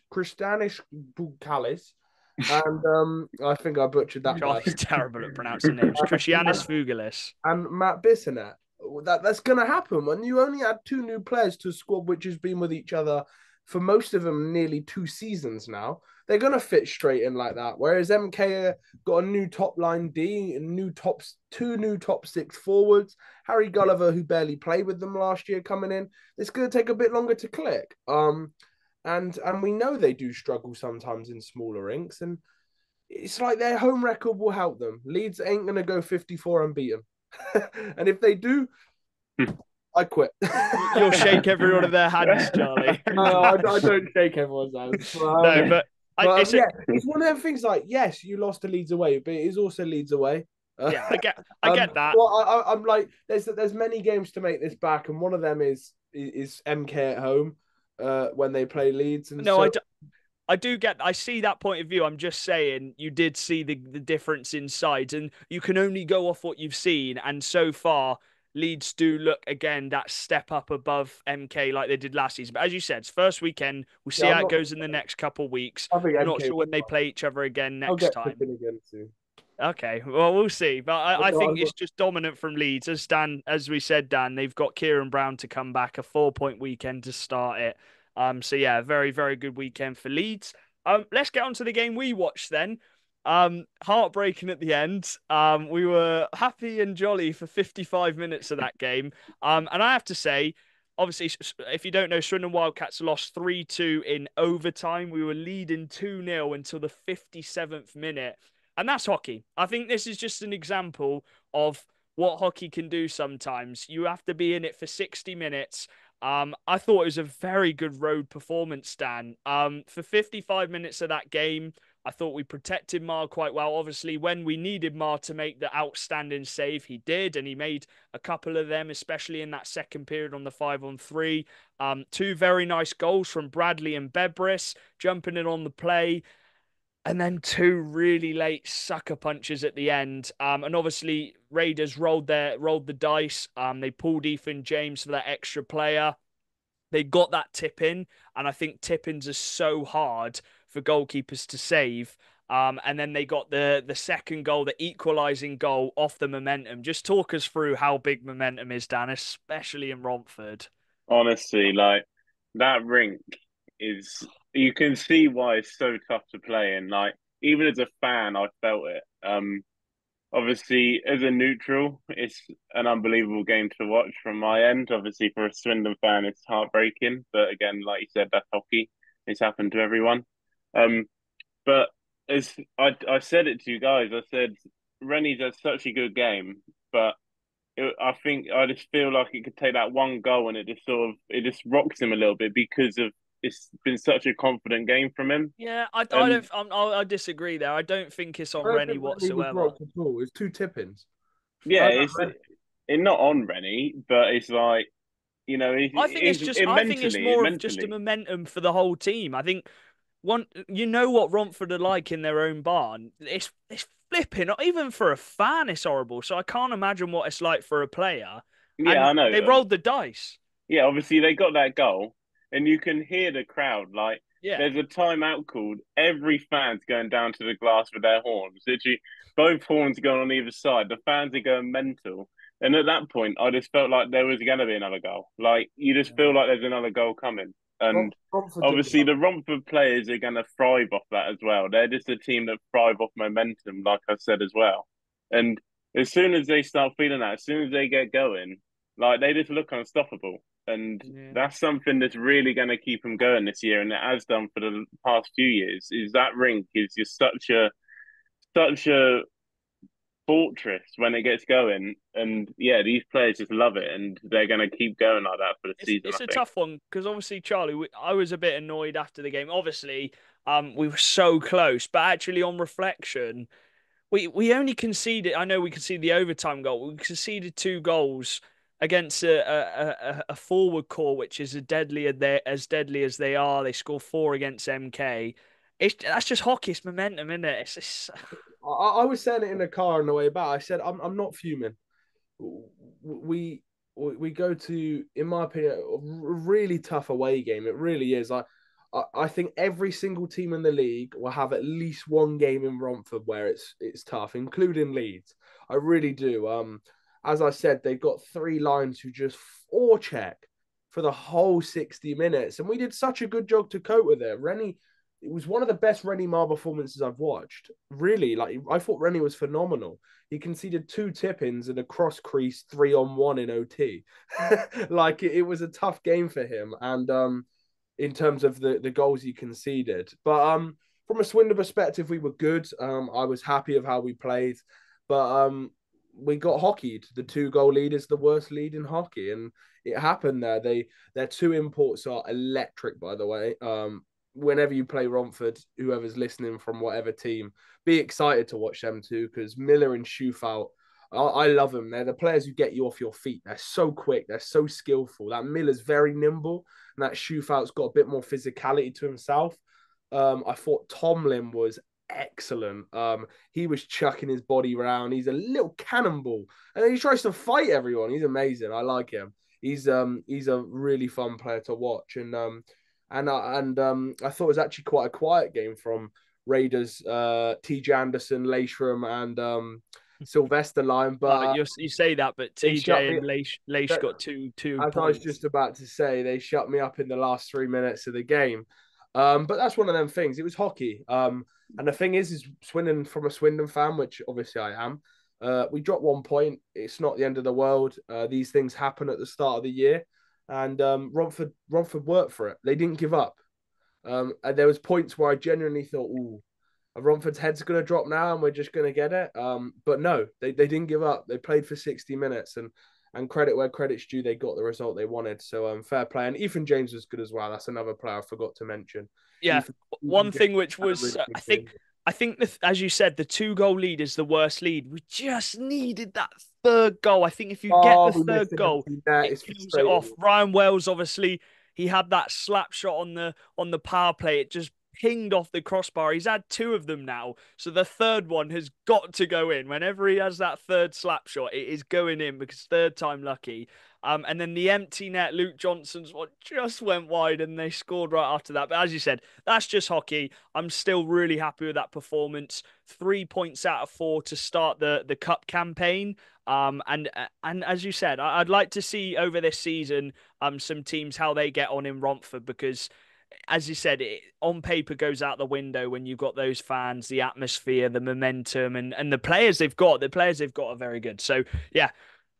Bukalis and I think I butchered that guy. Charlie's terrible at pronouncing names. Christianis Fugalis. And Matt Bissonette. That's going to happen when you only add 2 new players to a squad which has been with each other for most of them nearly 2 seasons now. They're going to fit straight in like that. Whereas MK got a new top line D and 2 new top 6 forwards. Harry Gulliver, who barely played with them last year, coming in. It's going to take a bit longer to click. And we know they do struggle sometimes in smaller rinks, and it's like their home record will help them. Leeds ain't going to go 54 unbeaten. And if they do, I quit. You'll shake every one of their hands, Charlie. No, I don't shake everyone's hands. No, but Yeah, it's one of them things like, yes, you lost to Leeds away, but it is also Leeds away. Yeah, I get that. Well, I'm like, there's many games to make this back, and one of them is MK at home when they play Leeds. And No, so, I see that point of view. I'm just saying you did see the difference in sides, and you can only go off what you've seen. And so far, Leeds do look again that step up above MK like they did last season. But as you said, it's first weekend. We'll see Yeah, how I'm it not. goes in the next couple of weeks. I think I'm not MK. sure when they play each other again I'll next get time. Pippin again too. Okay, well, we'll see. But I No, think I'm it's not. just dominant from Leeds. As we said, Dan, they've got Kieran Brown to come back, a 4 point weekend to start it. So yeah, very, very good weekend for Leeds. Let's get on to the game we watched then. Heartbreaking at the end. We were happy and jolly for 55 minutes of that game. And I have to say, obviously, if you don't know, Swindon Wildcats lost 3-2 in overtime. We were leading 2-0 until the 57th minute. And that's hockey. I think this is just an example of what hockey can do sometimes. You have to be in it for 60 minutes. I thought it was a very good road performance, Dan. For 55 minutes of that game, I thought we protected Mar quite well. Obviously, when we needed Mar to make the outstanding save, he did, and he made a couple of them, especially in that second period on the 5-on-3. Two very nice goals from Bradley and Bebris, jumping in on the play. And then two really late sucker punches at the end. And obviously Raiders rolled the dice. They pulled Ethan James for that extra player. They got that tip in, and I think tip-ins are so hard for goalkeepers to save. And then they got the second goal, the equalising goal off the momentum. Just talk us through how big momentum is, Dan, especially in Romford. Honestly, like that rink is, you can see why it's so tough to play in. Like, even as a fan, I felt it. Obviously, as a neutral, it's an unbelievable game to watch from my end. Obviously, for a Swindon fan, it's heartbreaking. But again, like you said, that's hockey. It's happened to everyone. Um, but as I said it to you guys, I said Rennie's had such a good game, but I think I just feel like it could take that one goal and it just rocks him a little bit because of it's been such a confident game from him. Yeah, I And don't. I disagree there. I don't think it's I on don't Rennie think Rennie was whatsoever. rocked at all. It's two tip-ins. yeah, That it's not on Rennie, but it's like, I think it's mentally, more of just a mentally. momentum for the whole team. I think you know what Romford are like in their own barn. It's flipping. Even for a fan, it's horrible. So I can't imagine what it's like for a player. Yeah, And I they know. rolled the dice. Yeah, obviously they got that goal, and you can hear the crowd. Like, Yeah. there's a timeout called. Every fan's going down to the glass with their horns. Literally, both horns going on either side. The fans are going mental. And at that point, I just felt like there was going to be another goal. Like, you just feel like there's another goal coming. And Romford did obviously, well. the Romford players are going to thrive off that as well. They're just a team that thrive off momentum, like I said as well. And as soon as they start feeling that, as soon as they get going, like they just look unstoppable. And Yeah. that's something that's really going to keep them going this year, and it has done for the past few years. Is that rink is just such a fortress when it gets going, and yeah, these players just love it, and they're going to keep going like that for the It's season, I it's a think. tough one because obviously Charlie, I was a bit annoyed after the game. Obviously, we were so close, but actually on reflection, we only conceded. I know we conceded the overtime goal. We conceded two goals against a forward core, which is as deadly as they are. They score four against MK. That's just hockey. It's momentum, isn't it? I was saying it in the car on the way back. I said I'm not fuming. We we go to, in my opinion, a really tough away game. It really is. I think every single team in the league will have at least one game in Romford where it's tough, including Leeds. I really do. As I said, they've got three lines who just forecheck for the whole 60 minutes, and we did such a good job to cope with it. Rennie, it was one of the best Rennie Mar performances I've watched. Really, like I thought Rennie was phenomenal. He conceded two tip-ins and a cross crease 3-on-1 in OT. Like it was a tough game for him, and in terms of the goals he conceded. But from a Swindon perspective, we were good. I was happy of how we played, but we got hockeyed. The two goal lead is the worst lead in hockey, and it happened there. Their two imports are electric, by the way. Whenever you play Romford, whoever's listening from whatever team, be excited to watch them too, because Miller and Shufelt, I love them. They're the players who get you off your feet. They're so quick. They're so skillful. That Miller's very nimble, and that Schufelt's got a bit more physicality to himself. I thought Tomlin was excellent. He was chucking his body around. He's a little cannonball, and then he tries to fight everyone. He's amazing. I like him. He's a really fun player to watch, and I thought it was actually quite a quiet game from Raiders. TJ Anderson, Leishram, and Sylvester line, Well, but you say that, but they shut TJ me. and Leish got two As I was points. just about to say, they shut me up in the last 3 minutes of the game. But that's one of them things. It was hockey. And the thing is Swindon, from a Swindon fan, which obviously I am, we dropped 1 point. It's not the end of the world. These things happen at the start of the year, and Romford worked for it. They didn't give up. And there was points where I genuinely thought, "Ooh, Romford's head's going to drop now, and we're just going to get it." But no, they didn't give up. They played for 60 minutes, and credit where credit's due, they got the result they wanted. So fair play. And Ethan James was good as well. That's another player I forgot to mention. Yeah, Ethan one James thing which had a was really good I think game. as you said, the 2 goal lead is the worst lead. We just needed that third goal. I think if you get Oh, the we missed third an goal, empty net. it It's kills it off. frustrating. Ryan Wells, obviously, he had that slap shot on the power play. It just pinged off the crossbar. He's had 2 of them now, so the third one has got to go in. Whenever he has that third slap shot, it is going in because third time lucky. And then the empty net, Luke Johnson's one just went wide, and they scored right after that. But as you said, that's just hockey. I'm still really happy with that performance. 3 points out of 4 to start the cup campaign. And as you said, I'd like to see over this season some teams how they get on in Romford, because as you said, it on paper goes out the window when you've got those fans, the atmosphere, the momentum, and the players they've got. The players they've got are very good. So yeah,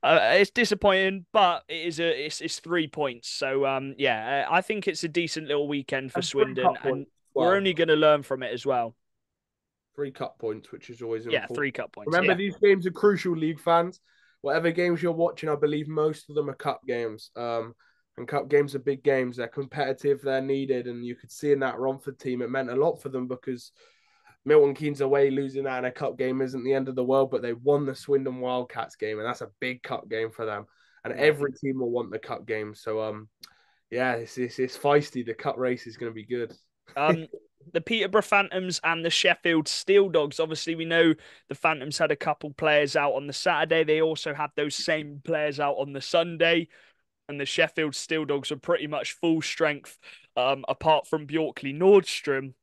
it's disappointing, but it's 3 points. So yeah, I think it's a decent little weekend for And three Swindon, cup and points as we're well. only going to learn from it as well. 3 cup points, which is always Yeah, important. 3 cup points. Remember, Yeah. these games are crucial, league fans. Whatever games you're watching, I believe most of them are cup games. And cup games are big games. They're competitive, they're needed. And you could see in that Romford team, it meant a lot for them because Milton Keynes away, losing that in a cup game isn't the end of the world, but they won the Swindon Wildcats game, and that's a big cup game for them. And Yeah. every team will want the cup game. So, yeah, it's feisty. The cup race is going to be good. Um, the Peterborough Phantoms and the Sheffield Steel Dogs. Obviously, we know the Phantoms had a couple players out on the Saturday. They also had those same players out on the Sunday, and the Sheffield Steel Dogs were pretty much full strength, apart from Bjorkley Nordstrom.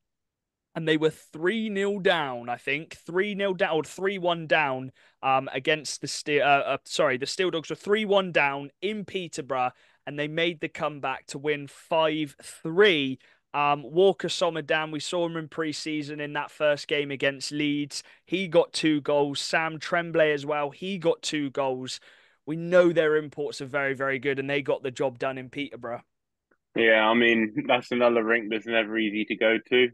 And they were 3-0 down, I think. 3-0 down or 3-1 down against the Steel the Steel Dogs were 3-1 down in Peterborough, and they made the comeback to win 5-3. Walker Somerdan, we saw him in pre-season in that first game against Leeds. He got 2 goals. Sam Tremblay as well. He got 2 goals. We know their imports are very, very good, and they got the job done in Peterborough. Yeah, I mean that's another rink that's never easy to go to.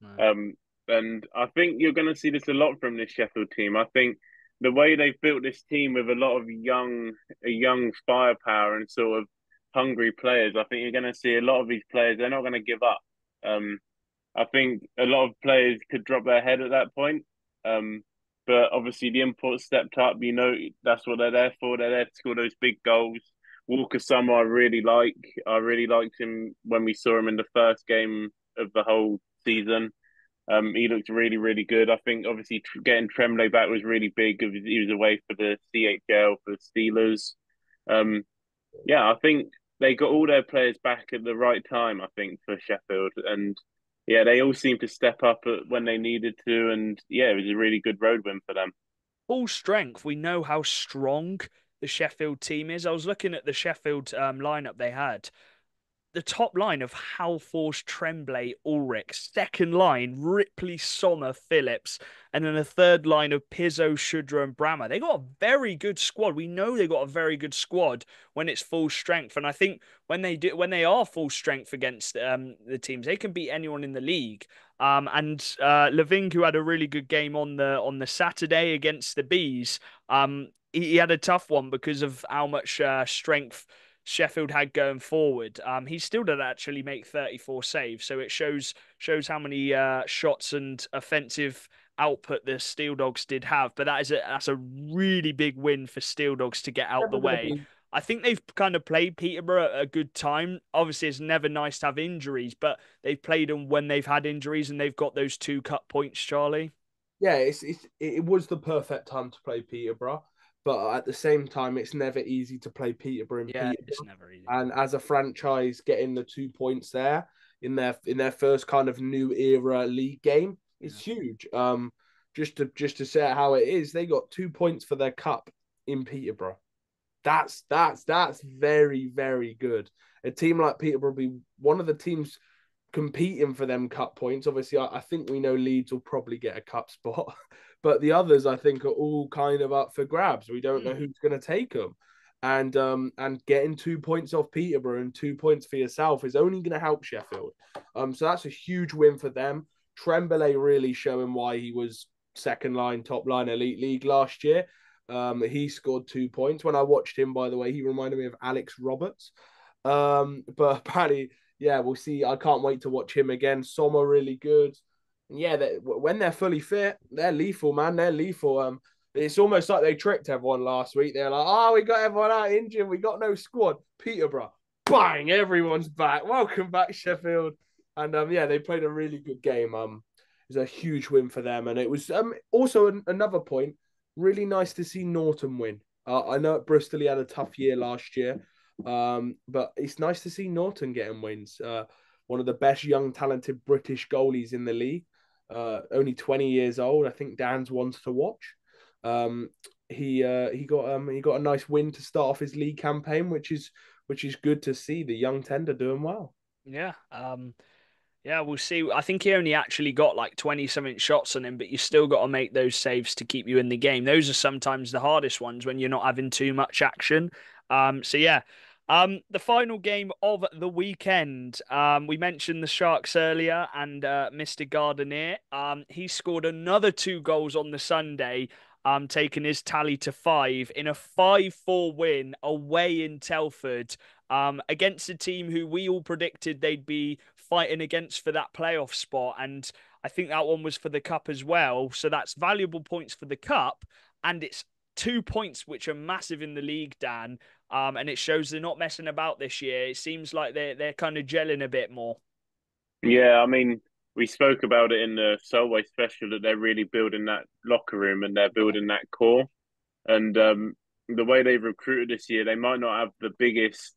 No. And I think you're going to see this a lot from this Sheffield team. I think the way they've built this team with a lot of young firepower and sort of hungry players, I think you're going to see a lot of these players. They're not going to give up. Um, I think a lot of players could drop their head at that point. Um, but obviously the imports stepped up. You know, that's what they're there for. They're there to score those big goals. Walker Summer, I really like. I really liked him when we saw him in the first game of the whole season. He looked really, really good. I think obviously getting Tremblay back was really big. He was away for the CHL for the Steelers. Um, yeah, I think they got all their players back at the right time. I think for Sheffield, and yeah, they all seemed to step up when they needed to, and yeah, it was a really good road win for them. Full strength. We know how strong the Sheffield team is. I was looking at the Sheffield lineup they had. The top line of Halfors, Tremblay, Ulrich, second line, Ripley, Sommer, Phillips, and then a third line of Pizzo, Shudra, and Brammer. They got a very good squad. We know they got a very good squad when it's full strength. And I think when they are full strength against the teams, they can beat anyone in the league. And Leving, who had a really good game on the Saturday against the Bees, he had a tough one because of how much strength Sheffield had going forward. He still did actually make 34 saves, so it shows how many shots and offensive output the Steel Dogs did have. But that's a really big win for Steel Dogs to get out the Never going to way. be. I think they've kind of played Peterborough at a good time. Obviously, it's never nice to have injuries, but they've played them when they've had injuries and they've got those 2 cut points, Charlie. Yeah, it was the perfect time to play Peterborough, but at the same time, it's never easy to play Peterborough in Yeah, it's Peterborough. never easy. And as a franchise, getting the 2 points there in their first kind of new era league game is Yeah. huge. Just to say how it is, they got 2 points for their cup in Peterborough. That's very very good. A team like Peterborough will be one of the teams competing for them cup points. Obviously, I think we know Leeds will probably get a cup spot, but the others I think are all kind of up for grabs. We don't know who's going to take them, and getting 2 points off Peterborough and 2 points for yourself is only going to help Sheffield. So that's a huge win for them. Tremblay really showing why he was second line, top line, elite league last year. He scored 2 points. When I watched him, by the way, he reminded me of Alex Roberts. But apparently, yeah, we'll see. I can't wait to watch him again. Sommer really good. And yeah, when they're fully fit, they're lethal, man. They're lethal. It's almost like they tricked everyone last week. They're like, "Oh, we got everyone out injured. We got no squad." Peterborough, bang! Everyone's back. Welcome back, Sheffield. And yeah, they played a really good game. It was a huge win for them, and it was also another point. Really nice to see Norton win. I know at Bristol he had a tough year last year, but it's nice to see Norton getting wins. One of the best young, talented British goalies in the league. Only 20 years old. I think Dan's ones to watch. He got a nice win to start off his league campaign, which is good to see. The young tender doing well. Yeah. Yeah, we'll see. I think he only actually got like 20 something shots on him, but you still got to make those saves to keep you in the game. Those are sometimes the hardest ones when you're not having too much action. So yeah. The final game of the weekend. We mentioned the Sharks earlier and Mr. Gardiner. He scored another 2 goals on the Sunday, taking his tally to 5 in a 5-4 win away in Telford. Against a team who we all predicted they'd be fighting against for that playoff spot. And I think that one was for the cup as well. So that's valuable points for the cup. And it's 2 points, which are massive in the league, Dan. And it shows they're not messing about this year. It seems like they're kind of gelling a bit more. Yeah, I mean, we spoke about it in the Solway special that they're really building that locker room and they're building that core. And the way they've recruited this year, they might not have the biggest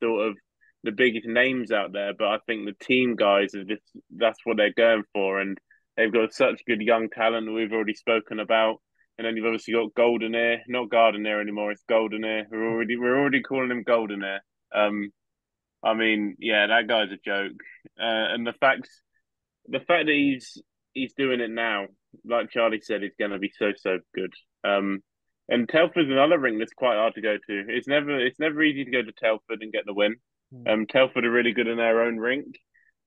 names out there, but I think the team guys are just that's what they're going for, and they've got such good young talent that we've already spoken about. And then you've obviously got Goldenair, not Gardenair anymore. It's Goldenair. We're already calling him Goldenair. I mean, yeah, that guy's a joke, and the fact that he's doing it now, like Charlie said, is going to be so good. And Telford's another ring that's quite hard to go to. It's never easy to go to Telford and get the win. Telford are really good in their own rink,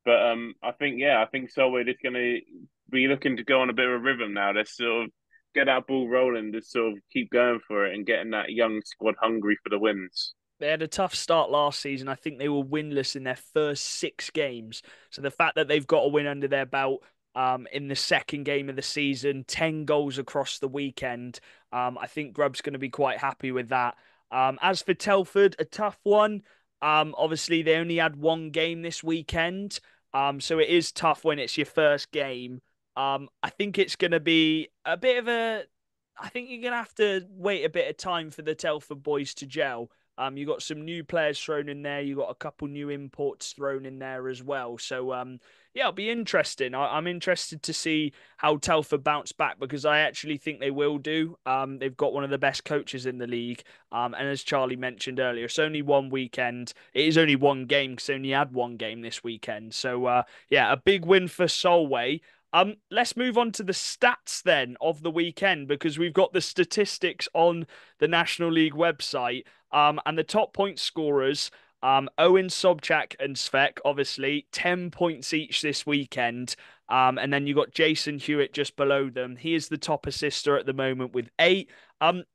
but I think Solway is going to be looking to go on a bit of a rhythm now. They're sort of get that ball rolling, just sort of keep going for it and getting that young squad hungry for the wins. They had a tough start last season. I think they were winless in their first 6 games. So the fact that they've got a win under their belt in the second game of the season, 10 goals across the weekend, I think Grubb's going to be quite happy with that. As for Telford, a tough one. Obviously, they only had 1 game this weekend. So it is tough when it's your first game. I think it's going to be a bit of a. I think you're going to have to wait a bit of time for the Telford boys to gel. You got some new players thrown in there. You got a couple new imports thrown in there as well. So yeah, it'll be interesting. I'm interested to see how Telford bounce back because I actually think they will do. They've got one of the best coaches in the league. And as Charlie mentioned earlier, it's only one weekend. It is only 1 game because they only had 1 game this weekend. So yeah, a big win for Solway. Let's move on to the stats then of the weekend because we've got the statistics on the National League website. And the top point scorers, Owen Sobchak and Svek, obviously, 10 points each this weekend. And then you got Jason Hewitt just below them. He is the top assister at the moment with 8.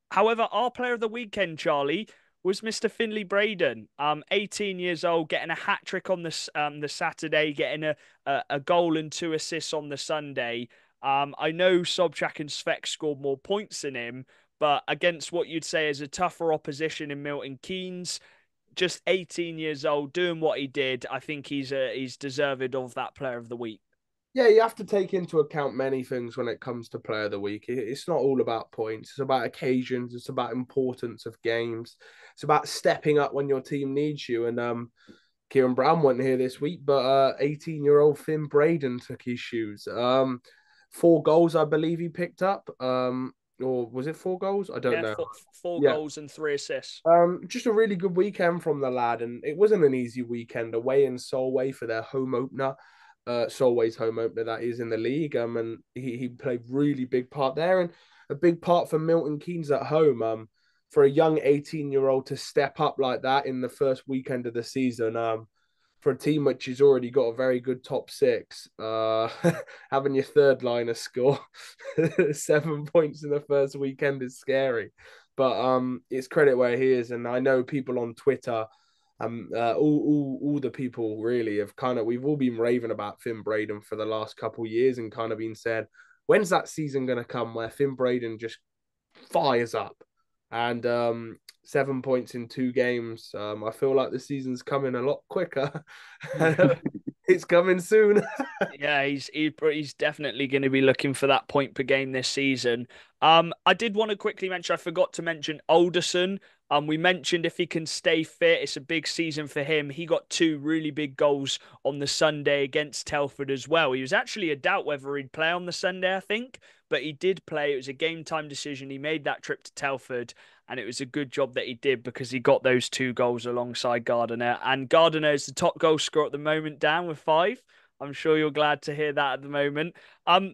However, our player of the weekend, Charlie, was Mr. Finley Braden, 18 years old, getting a hat trick on the Saturday, getting a goal and 2 assists on the Sunday. I know Sobchak and Svek scored more points than him, but against what you'd say is a tougher opposition in Milton Keynes, just 18 years old, doing what he did. I think he's deserved of that Player of the Week. Yeah, you have to take into account many things when it comes to Player of the Week. It's not all about points. It's about occasions. It's about importance of games. It's about stepping up when your team needs you. And Kieran Brown wasn't here this week, but 18-year-old Finn Braden took his shoes. 4 goals, I believe he picked up. Or was it 4 goals? I don't Yeah, know. four Yeah. goals and 3 assists. Just a really good weekend from the lad, and it wasn't an easy weekend away in Solway for their home opener. Solway's home opener, that is, in the league. And he played really big part there, and a big part for Milton Keynes at home. For a young 18-year-old to step up like that in the first weekend of the season. For a team which has already got a very good top six, having your third liner score 7 points in the first weekend is scary. But it's credit where he is, and I know people on Twitter, all the people really have we've all been raving about Finn Braden for the last couple of years, and kind of been said, when's that season going to come where Finn Braden just fires up? And 7 points in 2 games. I feel like the season's coming a lot quicker. It's coming soon. Yeah, he's definitely going to be looking for that point per game this season. I did want to quickly mention, I forgot to mention Alderson. We mentioned if he can stay fit, it's a big season for him. He got 2 really big goals on the Sunday against Telford as well. He was actually a doubt whether he'd play on the Sunday, I think, but he did play. It was a game time decision. He made that trip to Telford, and it was a good job that he did because he got those 2 goals alongside Gardiner. And Gardiner is the top goal scorer at the moment, down with 5. I'm sure you're glad to hear that at the moment.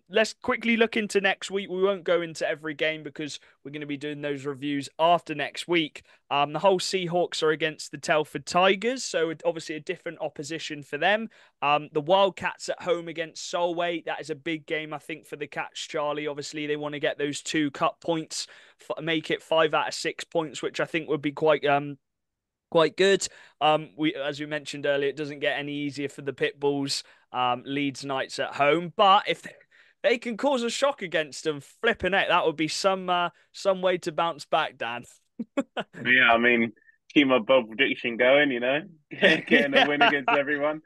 Let's quickly look into next week. We won't go into every game because we're going to be doing those reviews after next week. The whole Seahawks are against the Telford Tigers, so obviously a different opposition for them. The Wildcats at home against Solway. That is a big game, I think, for the Cats, Charlie. Obviously, they want to get those 2 cup points, make it 5 out of 6 points, which I think would be quite good. As we mentioned earlier, it doesn't get any easier for the Pitbulls. Leeds Knights at home, but if they can cause a shock against them, flipping it, that would be some way to bounce back, Dan. Yeah, I mean, keep my bold prediction going, getting a win against everyone.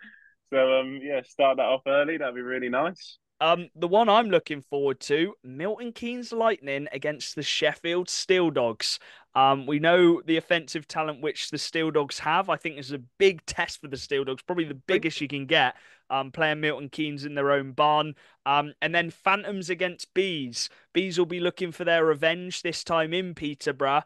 So yeah, start that off early. That'd be really nice. The one I'm looking forward to, Milton Keynes Lightning against the Sheffield Steel Dogs. We know the offensive talent which the Steel Dogs have. I think this is a big test for the Steel Dogs, probably the biggest you can get, playing Milton Keynes in their own barn. And then Phantoms against Bees. Bees will be looking for their revenge, this time in Peterborough.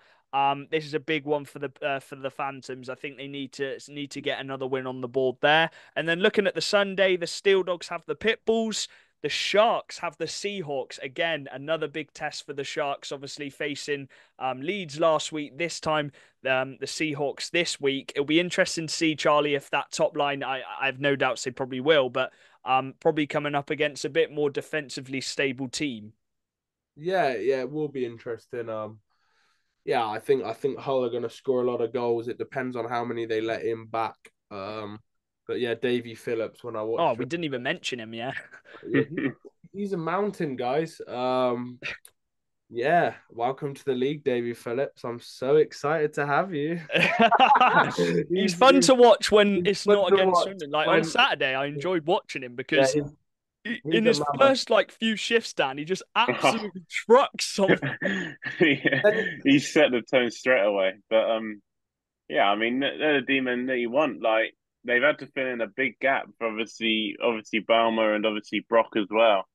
This is a big one for the Phantoms. I think they need to get another win on the board there. And then looking at the Sunday, the Steel Dogs have the Pitbulls. The Sharks have the Seahawks. Again, another big test for the Sharks, obviously facing Leeds last week. This time, the Seahawks this week. It'll be interesting to see, Charlie, if that top line, I have no doubts they probably will, but probably coming up against a bit more defensively stable team. Yeah, it will be interesting. Yeah, I think Hull are going to score a lot of goals. It depends on how many they let in back. But yeah, Davy Phillips, when I Oh, watched we him, didn't even mention him, yeah. yeah, he's a mountain, guys. Yeah, welcome to the league, Davy Phillips. I'm so excited to have you. He's fun to watch when he's it's fun not to against watch Swindon. Like on when Saturday, I enjoyed watching him yeah, because he's in a his mammoth. first few shifts, Dan, he just absolutely trucks someone. Yeah, he set the tone straight away. But yeah, I mean, they're the demon that you want. Like they've had to fill in a big gap for obviously Balmer and obviously Brock as well.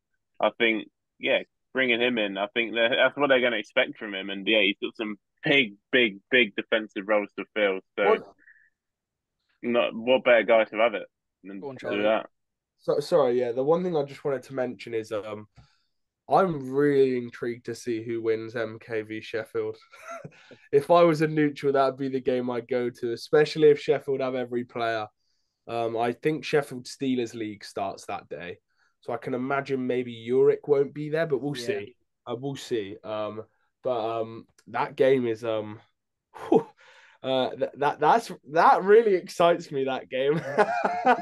I think, yeah, bringing him in, I think that's what they're going to expect from him. And yeah, he's got some big defensive roles to fill. So, What? not what better guy to have it than Go on, to do Charlie. that. So sorry, yeah. The one thing I just wanted to mention is I'm really intrigued to see who wins MKV Sheffield. If I was a neutral, that'd be the game I'd go to, especially if Sheffield have every player. I think Sheffield Steelers League starts that day, so I can imagine maybe Uric won't be there, but we'll Yeah. see. We'll see. That game is whew, that really excites me. That game.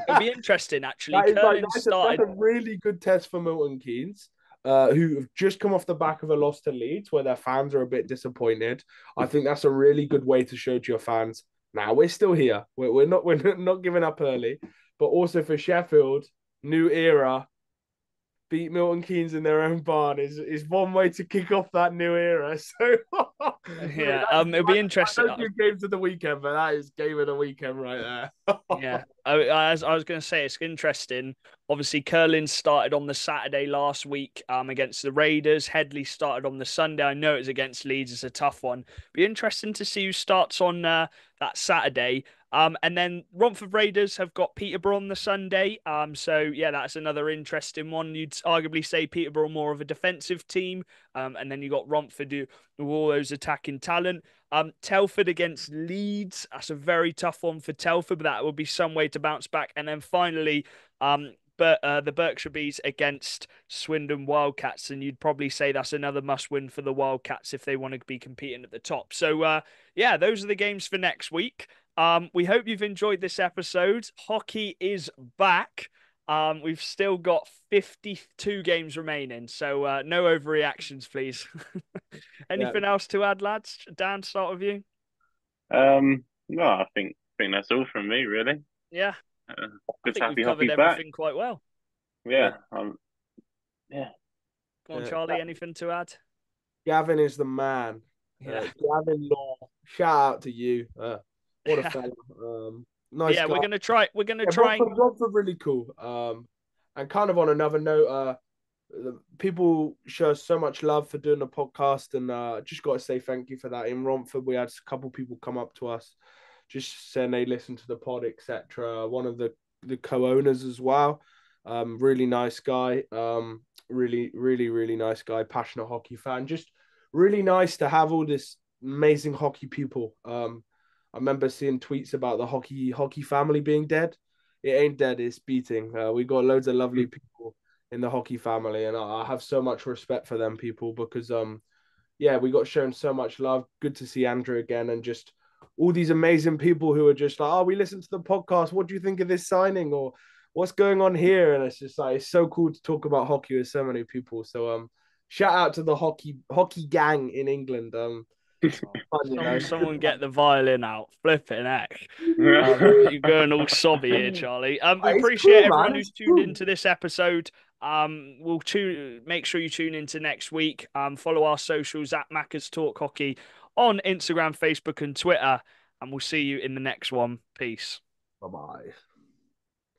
It'll be interesting, actually. That is like Curling that's started. a really good test for Milton Keynes, who have just come off the back of a loss to Leeds, where their fans are a bit disappointed. I think that's a really good way to show to your fans Now we're still here. We're not giving up early. But also for Sheffield, new era, beat Milton Keynes in their own barn is one way to kick off that new era. So mate, Yeah, it'll be I interesting. don't do games of the weekend, but that is game of the weekend right there. Yeah, as I was going to say, it's interesting. Obviously, Curlin started on the Saturday last week against the Raiders. Headley started on the Sunday. I know it's against Leeds. It's a tough one. Be interesting to see who starts on that Saturday. And then Romford Raiders have got Peterborough on the Sunday. So yeah, that's another interesting one. You'd arguably say Peterborough more of a defensive team. And then you got Romford who all those attacking talent. Telford against Leeds. That's a very tough one for Telford, but that would be some way to bounce back. And then finally, but the Berkshire Bees against Swindon Wildcats, and you'd probably say that's another must-win for the Wildcats if they want to be competing at the top. So yeah, those are the games for next week. We hope you've enjoyed this episode. Hockey is back. We've still got 52 games remaining, so no overreactions, please. Yeah, Anything else to add, lads? Dan, start with you. No, I think that's all from me, really. Yeah, Uh, I Just think we've happy covered hockey's back. everything quite well. yeah, Yeah, yeah. Go on, yeah. Charlie. Anything to add? Gavin is the man. Yeah. Gavin Law. Shout out to you. What a fella. Nice Yeah, guy. we're gonna Yeah, try and Romford really cool. And kind of on another note, people show us so much love for doing the podcast, and just got to say thank you for that. In Romford, we had a couple people come up to us, just saying they listen to the pod, etc. One of the co-owners as well, really nice guy, really nice guy, passionate hockey fan. Just really nice to have all this amazing hockey people. I remember seeing tweets about the hockey family being dead. It ain't dead, it's beating. We got loads of lovely people in the hockey family, and I have so much respect for them people because yeah, we got shown so much love. Good to see Andrew again, and just all these amazing people who are just like, oh, we listened to the podcast. What do you think of this signing? Or what's going on here? And it's just like it's so cool to talk about hockey with so many people. So shout out to the hockey gang in England. It's fun, you know. someone get the violin out. Flipping heck. You're going all sobby here, Charlie. We It's appreciate cool, everyone man. who's It's tuned cool. into this episode. We'll make sure you tune into next week. Follow our socials at Macca's Talk Hockey on Instagram, Facebook, and Twitter. And we'll see you in the next one. Peace. Bye bye.